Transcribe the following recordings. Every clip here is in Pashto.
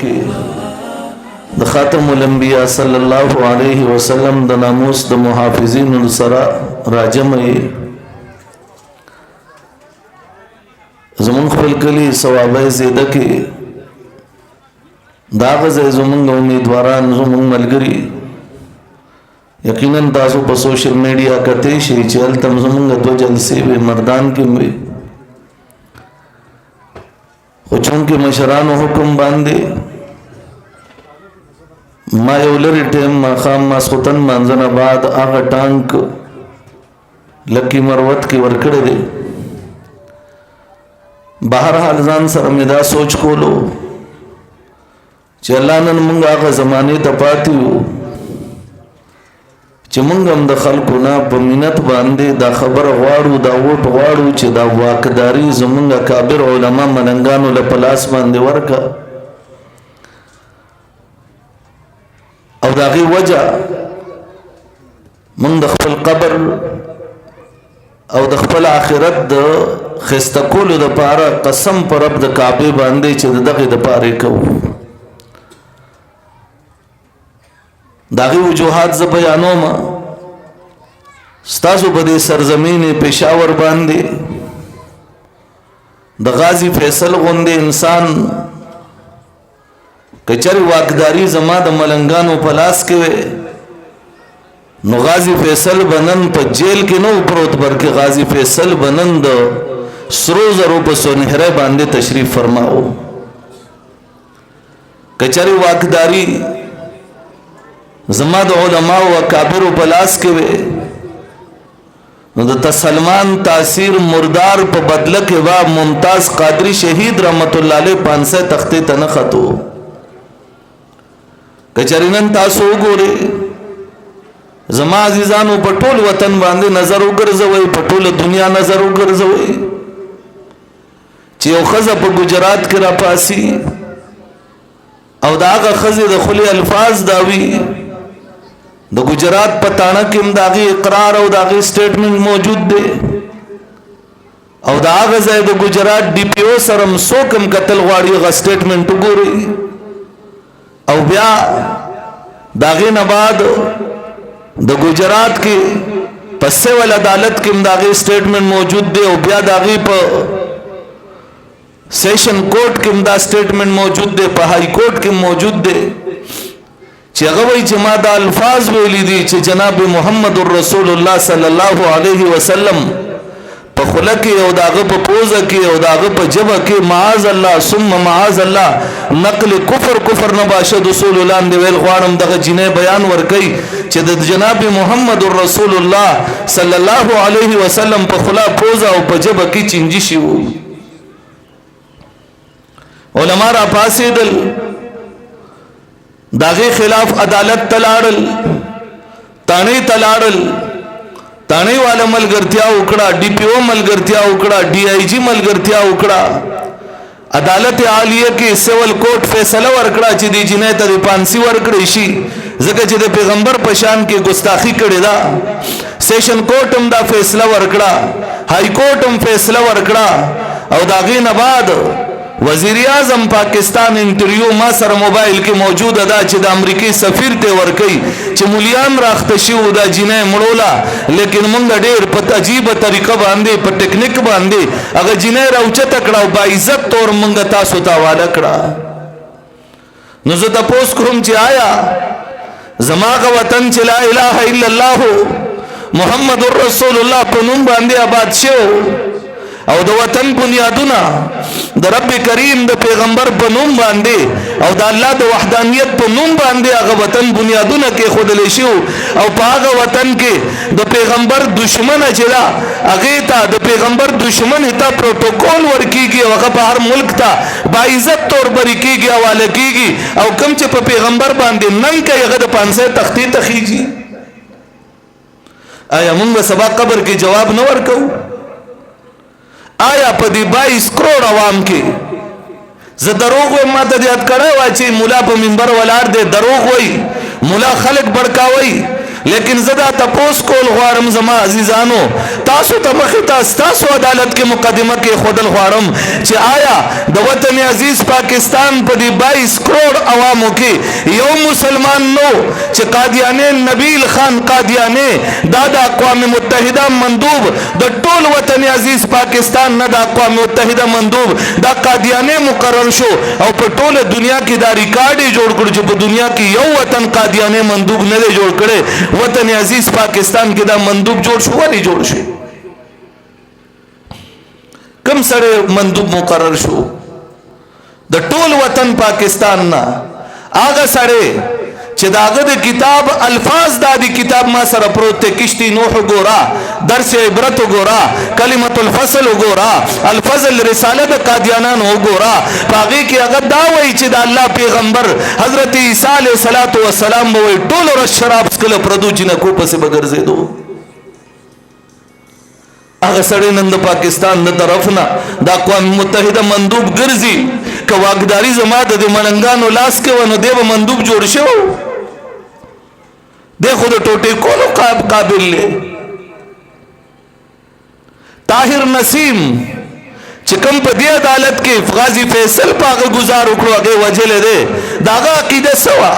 کې د خاتم الانبیاء صلی الله علیه وسلم د ناموس د محافظین سره راجمعي زمون خپل کلی ثوابه زیاده کې دا غزه زمونږ امیدواران زمونږ ملګری یقینا تاسو په سوشل میډیا کته شي چې هلته زمونږ دو جلسې وي مردان کې وي خو چونکې مشرانو حکم باندې ما یو لري ټیم ماښام ماسخوتن مانځنه بعد هغه ټانک لکی مروت کې ورکړی دی بهرحال ځان سره مې دا سوچ کولو چې الله نن موږ هغه زمانې ته پاتې یو چې موږ هم د خلکو نه په منت باندې دا خبره غواړو دا ووټ غواړو چې دا واکداري زموږ کابر علما ملنګانو له په لاس باندې ورکړه او د هغې وجه موږ د خپل قبر او د خپل آخرت د ښایسته کولو دپاره قسم په رب د کعبې باندې چې د دغې دپاره یې کوو د هغې وجوهات زه بیانوم ستاسو په دې سرزمین پېښور باندې د غازي فیصل غوندې انسان که چېرې واکداري زما د ملنګانو په لاس کې وی نو غازي فیصل بنن په جیل کې نو پروت بلکې غازي فیصل بنن د سرو زرو په سونهره باندې تشریف فرماو که چېرې واکداري زما د علماء و کابرو په لاس کې وی نو د سلمان تاثیر مردار په بدله کې وا ممتاز قادری شهید رحمت الله علیه 500 تختې ته نه خطو کچری نن تاسو وګورئ زما عزیزانو په ټول وطن باندې نظر وګرځوئ په ټول دنیا نظر وګرځوئ چې یو ښځه په گجرات کې راپاسي او د هغه ښځې د خولې الفاظ دا وي د گجرات په تاڼه کې هم د هغې اقرار او د هغې سټیټمنټ موجود دی او د هغه ځای د گجرات ډي پي او سره هم څوک هم کتل غواړي هغه سټیټمنټ وګورئ او بیا د هغې نه بعد د گجرات کې په سول عدالت کې هم د هغې سټیټمنټ موجود دی او بیا د هغې په سیشن کورټ کې هم دا سټیټمنټ موجود دی په های کورټ کې موجود دی چې هغه وایي چې ما دا الفاظ ویلي دي چې جناب محمد رسول الله صلی الله علیه وسلم په خوله کې او د هغه په پوزه کې او د هغه په ژبه کې معاذ الله ثم معاذ الله نقل کفر نه باشد اصول لاندې ویل غواړم دغه جنې بیان ورکوي چې د جناب محمد رسول الله صلی الله علیه وسلم په خوله پوزه او په ژبه کې چینجي شي علما را پاسېدل داغه خلاف عدالت تلاړل تانه تلاړل تانه والا ملګرتیا وکړه ډي پی او ملګرتیا وکړه ډي آی جی ملګرتیا وکړه عدالت عالیه کې سیول کورټ فیصله ورکړه چې دی جنې ته پانسی ورکړي شي ځکه چې د پیغمبر په شان کې ګستاخی کړې ده سیشن کورټ هم دا فیصله ورکړه های کورټ هم فیصله ورکړه او داغه نه بعد وزیر اعظم پاکستان انټرویو ما سره موبایل کې موجود ده چې د امریکای سفیر ته ورکي چې مولیان راخته شو دا جنې مړولا لیکن مونږ ډېر په عجیب طریقه باندې په ټیکنیک باندې هغه جنې راوچت کړه او با عزت تور مونږ تاسو ته حواله کړه نو زه تاسو کوم چې آیا زماغه وطن چې لا اله الا الله محمد رسول الله په نوم باندې آباد شو او د وطن بنیادونه د رب کریم د پیغمبر په نوم باندې او د الله د وحدانیت په نوم باندې هغه وطن بنیادونه کې خودل شي او په هغه وطن کې د پیغمبر دشمن اچلا هغه ته د پیغمبر دشمن ته پروتوکول ورکیږي او هغه په هر ملک ته با عزت تور بری کیږي حواله کیږي او کم چې په پیغمبر باندې نن کې هغه د 500 تختې تخیږي آیا موږ سبا قبر کې جواب نه ورکو آیا په دې 22 کروڑ عوام کې زه دروغ وایم ماته یاد کړه وا چې مولا په منبر ولاړ دی دروغ وای مولا خلق بڑکاوي لیکن زدا تپوس کول غوارم زما عزیزانو تاسو تمختا ستاسو عدالت کے مقدمہ کے خودل غوارم چی آیا دا وطن عزیز پاکستان پا دی 22 کروڑ عوامو کی یو مسلمان نو چی قادیانے نبیل خان قادیانے دادا اقوام متحدہ مندوب دا ٹول وطن عزیز پاکستان نا دا اقوام متحدہ مندوب دا قادیانے مقرر شو او پا ٹول دنیا کی دا ریکارڈی جوڑ کر جو پا دنیا کی یو وطن قادیانے مندوب ندے جوڑ کرے وطن عزیز پاکستان کی دا مندوب جوڑ شو والی جوڑ شو کم سڑے مندوب مقرر شو دا ٹول وطن پاکستان نا آگا سڑے چھ داغ دا کتاب الفاظ دا دی کتاب ما سر پروتے کشتی نوح گورا درس عبرت گورا کلمت الفصل گورا الفضل رسالہ دا قادیانان گورا پاگی کی اگر داوئی چھ دا اللہ پیغمبر حضرت عیسیٰ علیہ السلام بوئی ٹول اور شراب سکل پردو چنہ کوپا سے بگرزے دو آگا سڑے نند پاکستان دا طرفنا دا اقوام متحدہ مندوب گرزی کہ واقداری زماد دے ملنگانو لاس کے ونو دے و مندوب جوڑ شو دے خود ٹوٹے کونو قابل لے طاہر نسیم چکم پا دی عدالت کے غازی فیصل پا آگا گزار اکڑو آگے وجہ لے دے داغا عقیدہ سوا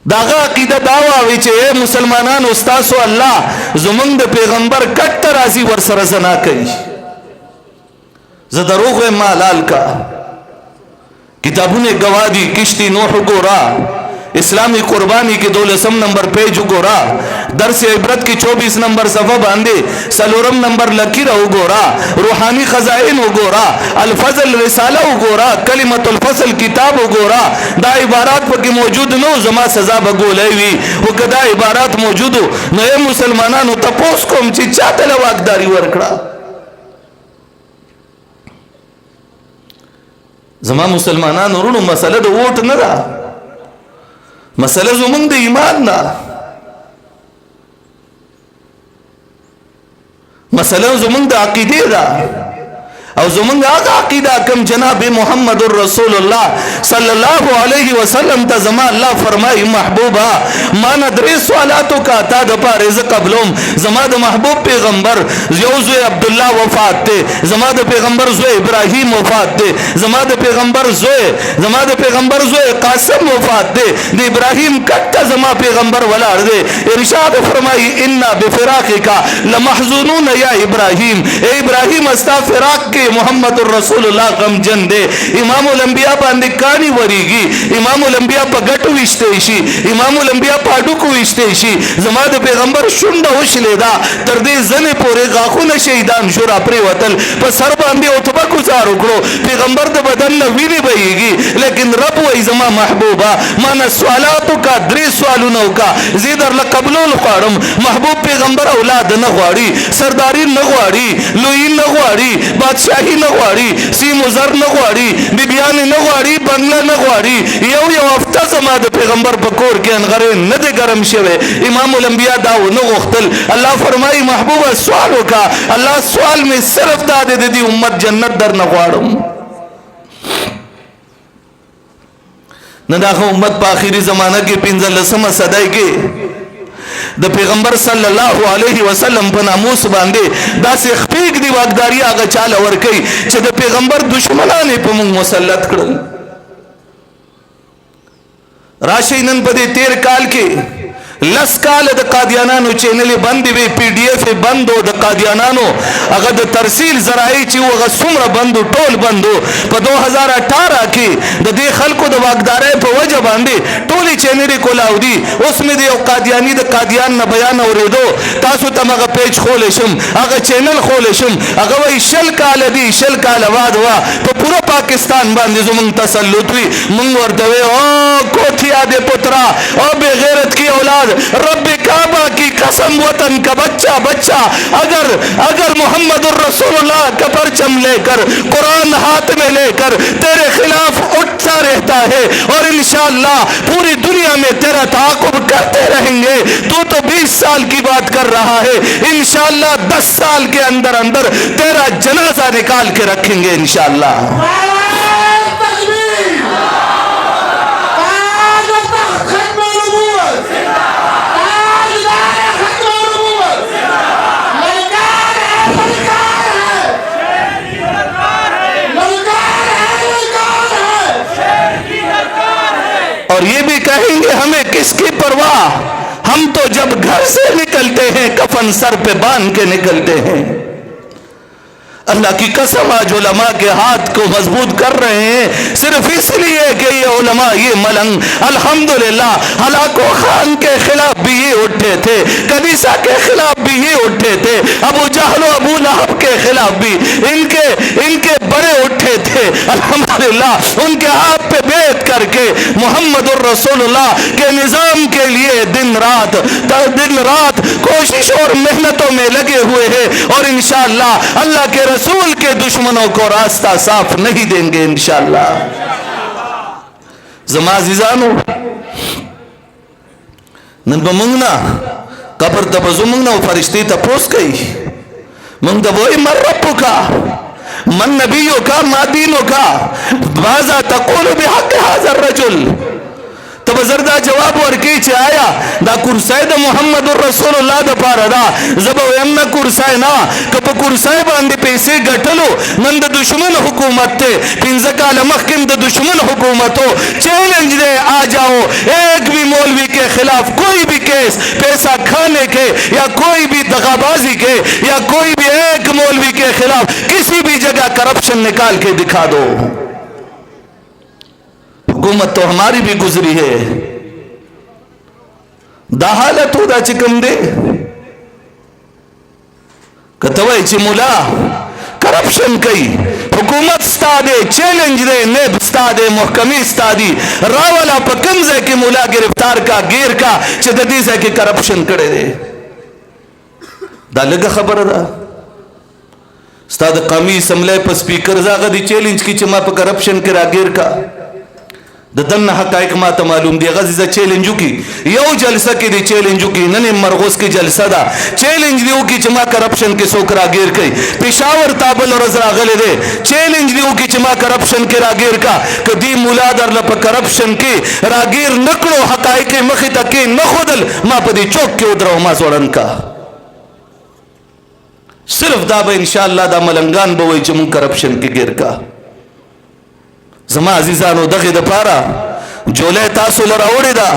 داغا عقیدہ دعویٰ ویچے اے مسلمانان استاسو اللہ زمنگ دا پیغمبر کٹ ترازی ورسر زنا کئی زدروغ مالال کا کتابوں نے گوادی کشتی نوح گورا اسلامی قربانی کے 2 نمبر پیج گورا درس عبرت کی 24 نمبر صفحہ باندے سلورم نمبر لکیر گورا روحانی خزائن گورا الفضل رسالہ گورا کلمت الفصل کتاب گورا دا عبارات پر کی موجود نو زما سزا بگولے وی وہ کدا عبارات موجود ہو نئے مسلمانانو تپوس کوم چی چاہتا لواقداری ورکڑا زما مسلمانان ورونو مسئلہ دا ووٹ ندا مسئلہ زمانگ دا ایمان نا مسئلہ زمانگ دا عقیدے دا او زمانگ آگا عقیدہ کم جناب محمد الرسول اللہ صلی اللہ علیہ وسلم تا زمان اللہ فرمائی محبوبہ ما ندری سوالاتو کا تا دپا رزق قبلوم زمان دا محبوب پیغمبر زوئے عبداللہ وفات تے زمان دا پیغمبر زوئے ابراہیم وفات تے زمان دا پیغمبر زوئے قاسم وفات تے دے ابراہیم کٹا زمان پیغمبر ولار دے ارشاد فرمائی انہا بفراقی کا لمحزونون یا ابراہیم اے ابراہیم استا فراق کے محمد الرسول اللہ غم جن دے امام الانبیاء پا اندکانی وریگی امام الانبیاء پا گٹو وشتیشی امام الانبیاء پا ڈکو وشتیشی زمان دے پیغمبر شنڈا ہوش لیدا تردے زن پورے غاخون شہیدان شورا پری وطل پا سر باندے اتبا کچار اکڑو پیغمبر دے بدن نوینی بئیگی لیکن رب وی زمان محبوبہ مانا سوالاتو کا دری سوالونو کا زیدر لقبلو لقارم محبوب پیغمبر اولاد نغواری سرداری نغواری لوئی نغواری بادشاہی نغواری سیم و زر نغواری بیبیانی نغواری بنگلہ نغواری یو افتا زمان دا پیغمبر پکور کے انغرے ندے گرم شوے امام الانبیاء داو نغختل اللہ فرمائی محبوبہ سوالو کا اللہ سوال میں صرف دادے دے دی امت جنت در نغوارم نداخ امت پا آخری زمانہ کے پینزل لسمہ صدائی کے دا پیغمبر صلی اللہ علیہ وسلم پا ناموس باندے دا سے خفیق دی واقداری آگا چالا ورکی چھے دا پیغمبر دشمنانے پا مونگ مسلط کرن راشینن پا دے 13 کال کے لس کال دا قادیانانو چینل بندی بے پی ڈی ایف بندو دا قادیانانو اگر دا ترسیل زرائی چیو اگر سمر بندو ٹول بندو پا 2018 کی دا دے خلقو دا واقدارے پا وجہ باندے ٹولی چینلی کو لاؤ دی اس میں دے قادیانی دا قادیان نا بیان ہو رہے دو تاسو تم اگر پیج کھولشم اگر چینل کھولشم اگر وہی شل کال دی شل کال واد ہوا تو پورا پاکستان باندے زمانگ تسلط ہوئی منگ وردوے او کوتھیا دے پترا او بے غیرت کی اولاد رب کعبہ کی قسم وطن کا بچہ اگر محمد الرسول اللہ کا پرچم لے کر قرآن ہاتھ میں لے کر تیرے خلاف اٹھتا رہتا ہے اور انشاءاللہ پوری دنیا میں تیرا تعاقب کرتے رہیں گے تو 20 سال کی بات کر رہا ہے انشاءاللہ 10 سال کے اندر تیرا جنازہ نکال کے رکھیں گے انشاءاللہ اور یہ بھی کہیں گے ہمیں کس کی پرواہ، ہم تو جب گھر سے نکلتے ہیں کفن سر پہ باندھ کے نکلتے ہیں۔ اللہ کی قسم آج علماء کے ہاتھ کو مضبوط کر رہے ہیں صرف اس لیے کہ یہ علماء یہ ملنگ الحمدللہ ہلاکو خان کے خلاف بھی یہ اٹھے تھے، کنیسہ کے خلاف بھی یہ اٹھے تھے، ابو جہل و ابو لہب کے خلاف بھی ان کے بڑے اٹھے تھے، الحمدللہ ان کے ہاتھ پہ بیعت کر کے محمد الرسول اللہ کے نظام کے لیے دن رات کوشش اور محنتوں میں لگے ہوئے ہیں، اور انشاءاللہ اللہ کے رسول کے دشمنوں کو راستہ صاف نہیں دیں گے انشاءاللہ۔ زما عزیزانو نن بمنگنا قبر تبزو منگنا و فرشتی تپوس گئی منگ دبوئی من ربو کا من نبیوں کا ما دینوں کا ماذا تقول بحق هذا الرجل، تب زردہ جواب ورکی چھے آیا دا کرسائی دا محمد الرسول اللہ دا پارا دا زبا ویمنا کرسائی نا کپا کرسائی باندی پیسے گھٹلو من دا دشمن حکومت تے پینزکا لمخکم دا دشمن حکومتو چیلنج دے آ جاؤ ایک بھی مولوی کے خلاف کوئی بھی کیس پیسہ کھانے کے یا کوئی بھی دغابازی کے یا کوئی بھی ایک مولوی کے خلاف کسی بھی جگہ کرپشن نکال کے دکھا دو، حکومت تو ہماری بھی گزری ہے، دا حالت ہو دا چکم دے کتوائی چی مولا کرپشن کئی حکومت ستا دے چیلنج دے نیب ستا دے محکمی ستا دی راولا پا کمزے کی مولا گرفتار کا گیر کا چی ددیزے کی کرپشن کرے دے دا لگا خبر دا ستا دا قومی اسمبلی پا سپیکر زاغا دی چیلنج کی چی ما پا کرپشن کرا گیر کا دن حقائق ما تا معلوم دی غزیزہ چیلنجو کی یو جلسہ کی دی چیلنجو کی ننی مرغوز کی جلسہ دا چیلنج دیو کی چما کرپشن کے سوکرا گیر کئی پشاور تابل اور ازرا غلے دے چیلنج دیو کی چما کرپشن کے راگیر کا کدی مولا در لپا کرپشن کی راگیر نکڑو حقائق مخی تکی نخودل ما پا دی چوک کے ادراؤ ما زورن کا صرف دا با انشاءاللہ دا ملنگان بوئی چمون کرپشن کی گیر کا زما عزیزانو دغی دا پارا جولے تاسو لراوڑی دا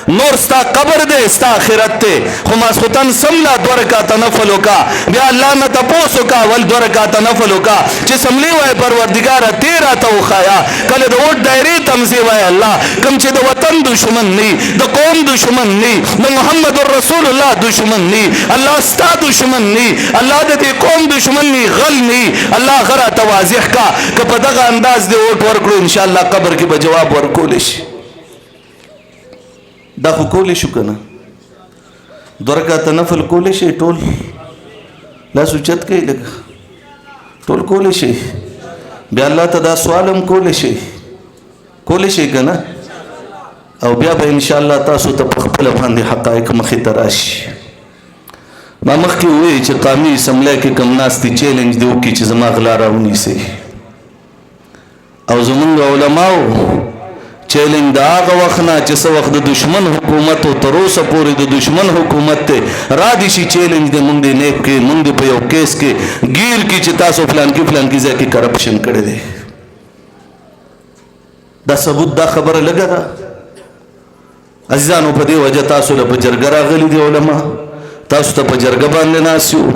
نور ستا قبر دے ستا آخرت تے خماس خطن سملا دورکاتا نفلو کا بیا اللہ نتا پوسو کا ول دورکاتا نفلو کا چی سملی وائے پروردگارا تیرا تاو خایا کل دا اوٹ دائری تمزی وائے اللہ کم چی دا وطن دشمن نی دا قوم دشمن نی دا محمد الرسول اللہ دشمن نی اللہ ستا دشمن نی اللہ دا دی قوم دشمن نی غل نی اللہ غرا توازیح کا کپا دغا انداز دے اوٹ ورکلو انشاءاللہ قبر کی بجواب ورکولش دا خو کولی شو کنا دورکاتا نفل کولی شی ٹول لاسو چت کئی لگا ٹول کولی شی بیا اللہ تا دا سوالم کولی شی کنا او بیا با انشاءاللہ تاسو تا پخپل باندی حقائق مخی تراشی ما مخ کی ہوئی چی قامی اسملے کے کم ناستی چیلنج دیو کی چی زما غلارا ہونی سے او زمانگ علماء چیلنج دا آغا وقنا چسا وقت دا دشمن حکومت و تروسا پوری دا دشمن حکومت تے را دیشی چیلنج دے منگ دے نیب کے منگ دے پیو کیس کے گیر کی چتاسو فلان کی زی کی کرپشن کردے دے دا ثبوت دا خبر لگا دا عزیزانو پا دے وجہ تاسو لپا جرگرہ غلی دے علماء تاسو تا پا جرگبان لینا سیو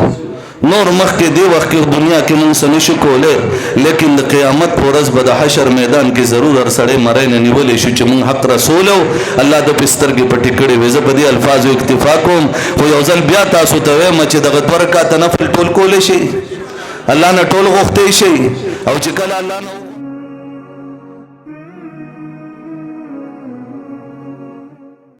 نور مخ کے دے وقت کے دنیا کے منگ سنشو کولے لیکن دا قیامت پورز بدا حشر میدان کی ضرور ارسڑے مرین نیولے شو چی منگ حق رسولو اللہ دا پستر کی پٹی کڑے ویزا بدی الفاظ و اکتفاقوں خوی اوزل بیا تاسو تاوے مچے دا غد برکاتا نفل ٹول کولے شی اللہ نا ٹول غختے شی او چکل اللہ نا